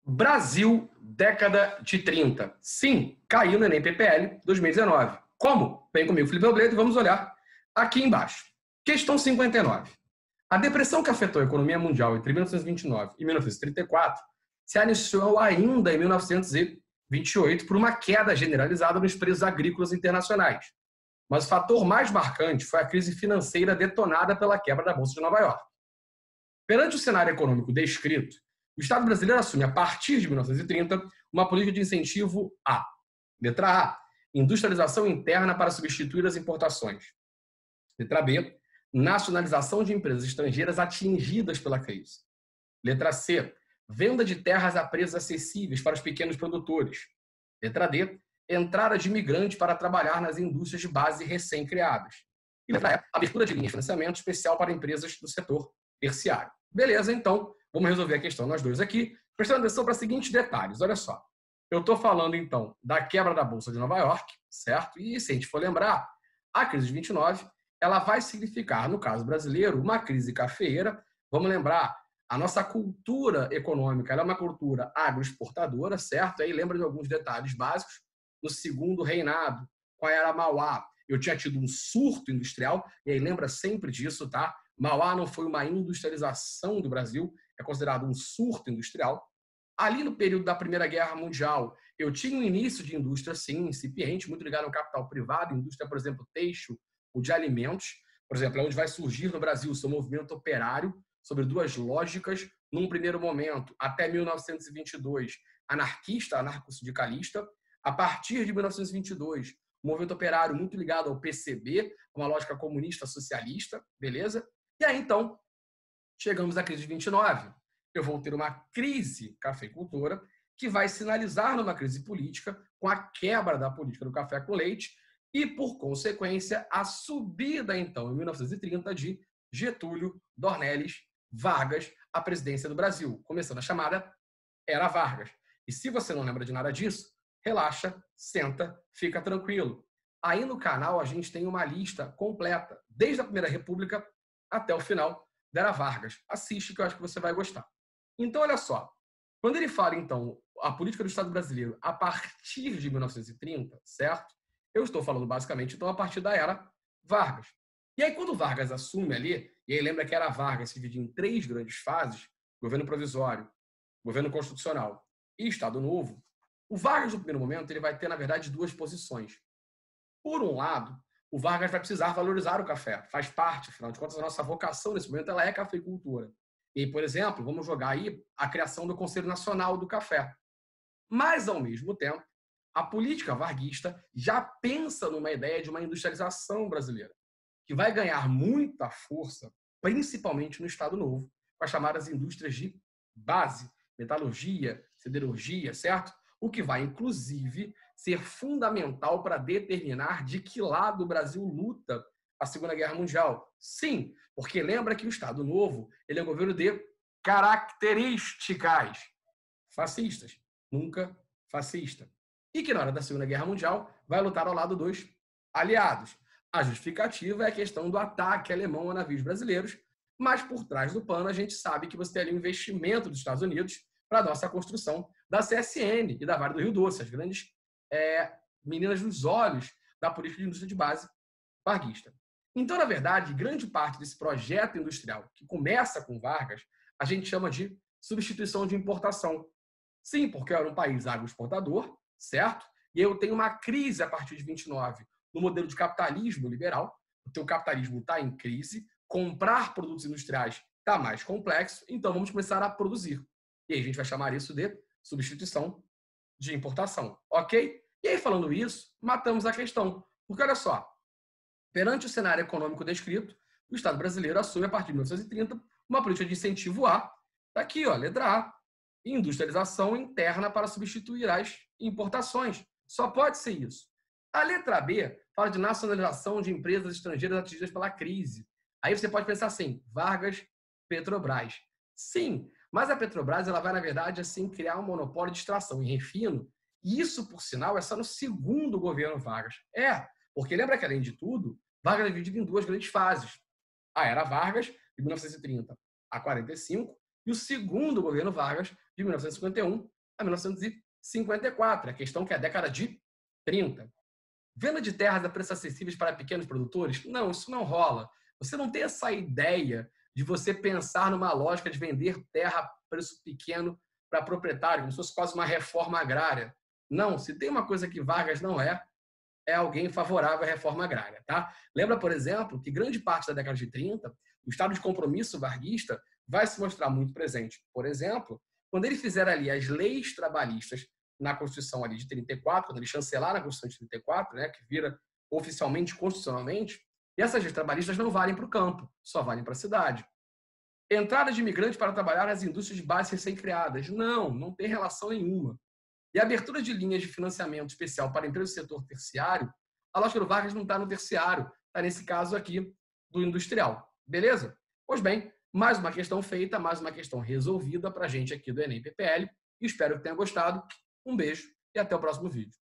Brasil, década de 30. Sim, caiu no Enem PPL 2019. Como? Vem comigo, Felipe Robledo, e vamos olhar aqui embaixo. Questão 59. A depressão que afetou a economia mundial entre 1929 e 1934 se iniciou ainda em 1928 por uma queda generalizada nos preços agrícolas internacionais. Mas o fator mais marcante foi a crise financeira detonada pela quebra da Bolsa de Nova York. Perante o cenário econômico descrito, o Estado brasileiro assume, a partir de 1930, uma política de incentivo a: letra A, industrialização interna para substituir as importações. Letra B, nacionalização de empresas estrangeiras atingidas pela crise. Letra C, venda de terras a preços acessíveis para os pequenos produtores. Letra D, entrada de imigrantes para trabalhar nas indústrias de base recém-criadas. E letra E, abertura de linha de financiamento especial para empresas do setor terciário. Beleza, então, vamos resolver a questão nós dois aqui, prestando atenção para os seguintes detalhes. Olha só, eu estou falando, então, da quebra da Bolsa de Nova York, certo? E, se a gente for lembrar, a crise de 29, ela vai significar, no caso brasileiro, uma crise cafeeira. Vamos lembrar, a nossa cultura econômica ela é uma cultura agroexportadora, certo? Aí lembra de alguns detalhes básicos. No segundo reinado, com a Era Mauá, eu tinha tido um surto industrial, e aí lembra sempre disso, tá? Mauá não foi uma industrialização do Brasil, é considerado um surto industrial. Ali no período da Primeira Guerra Mundial, eu tinha um início de indústria, sim, incipiente, muito ligado ao capital privado, indústria, por exemplo, têxtil ou de alimentos. Por exemplo, é onde vai surgir no Brasil o seu movimento operário, sobre duas lógicas. Num primeiro momento, até 1922, anarquista, anarco-sindicalista. A partir de 1922, o movimento operário muito ligado ao PCB, uma lógica comunista socialista, beleza? E aí, então, chegamos à crise de 29. Eu vou ter uma crise cafeicultora que vai sinalizar numa crise política com a quebra da política do café com leite e, por consequência, a subida, então, em 1930, de Getúlio Dornelles Vargas à presidência do Brasil, começando a chamada Era Vargas. E se você não lembra de nada disso, relaxa, senta, fica tranquilo. Aí no canal a gente tem uma lista completa, desde a Primeira República até o final da Era Vargas. Assiste que eu acho que você vai gostar. Então, olha só. Quando ele fala, então, a política do Estado brasileiro a partir de 1930, certo? Eu estou falando basicamente, então, a partir da Era Vargas. E aí, quando Vargas assume ali, e aí lembra que a Era Vargas se divide em 3 grandes fases: governo provisório, governo constitucional e Estado Novo. O Vargas, no primeiro momento, ele vai ter, na verdade, 2 posições. Por um lado, o Vargas vai precisar valorizar o café. Faz parte, afinal de contas, a nossa vocação nesse momento ela é cafeicultura. E, por exemplo, vamos jogar aí a criação do Conselho Nacional do Café. Mas, ao mesmo tempo, a política varguista já pensa numa ideia de uma industrialização brasileira, que vai ganhar muita força, principalmente no Estado Novo, com as chamadas indústrias de base, metalurgia, siderurgia, certo? O que vai, inclusive, ser fundamental para determinar de que lado o Brasil luta a Segunda Guerra Mundial. Sim, porque lembra que o Estado Novo ele é um governo de características fascistas, nunca fascista. E que na hora da Segunda Guerra Mundial vai lutar ao lado dos aliados. A justificativa é a questão do ataque alemão a navios brasileiros, mas por trás do pano a gente sabe que você tem ali um investimento dos Estados Unidos para a nossa construção da CSN e da Vale do Rio Doce, as grandes meninas dos olhos da política de indústria de base varguista. Então, na verdade, grande parte desse projeto industrial que começa com Vargas, a gente chama de substituição de importação. Sim, porque era um país agroexportador, certo? E eu tenho uma crise a partir de 29 no modelo de capitalismo liberal. O teu capitalismo está em crise, comprar produtos industriais está mais complexo, então vamos começar a produzir. E aí a gente vai chamar isso de substituição de importação, ok? E aí, falando isso, matamos a questão. Porque, olha só, perante o cenário econômico descrito, o Estado brasileiro assume, a partir de 1930, uma política de incentivo a, tá aqui, ó, letra A, industrialização interna para substituir as importações. Só pode ser isso. A letra B fala de nacionalização de empresas estrangeiras atingidas pela crise. Aí você pode pensar assim, Vargas, Petrobras. Sim, mas a Petrobras ela vai, na verdade, assim, criar um monopólio de extração e refino. E isso, por sinal, é só no segundo governo Vargas. Porque lembra que, além de tudo, Vargas é dividido em 2 grandes fases. A Era Vargas, de 1930 a 45, e o segundo governo Vargas, de 1951 a 1954. A questão que é a década de 30. Venda de terras a preços acessíveis para pequenos produtores? Não, isso não rola. Você não tem essa ideia de você pensar numa lógica de vender terra a preço pequeno para proprietário, como se fosse quase uma reforma agrária. Não, se tem uma coisa que Vargas não é alguém favorável à reforma agrária. Tá? Lembra, por exemplo, que grande parte da década de 30, o estado de compromisso varguista vai se mostrar muito presente. Por exemplo, quando ele fizer ali as leis trabalhistas na Constituição ali de 34, quando ele chancelar na Constituição de 34, né, que vira oficialmente constitucionalmente, e essas leis trabalhistas não valem para o campo, só valem para a cidade. Entrada de imigrantes para trabalhar nas indústrias de base recém-criadas? Não, não tem relação nenhuma. E a abertura de linhas de financiamento especial para empresas do setor terciário, a lógica do Vargas não está no terciário, está nesse caso aqui do industrial. Beleza? Pois bem, mais uma questão feita, mais uma questão resolvida para a gente aqui do Enem PPL. Espero que tenha gostado. Um beijo e até o próximo vídeo.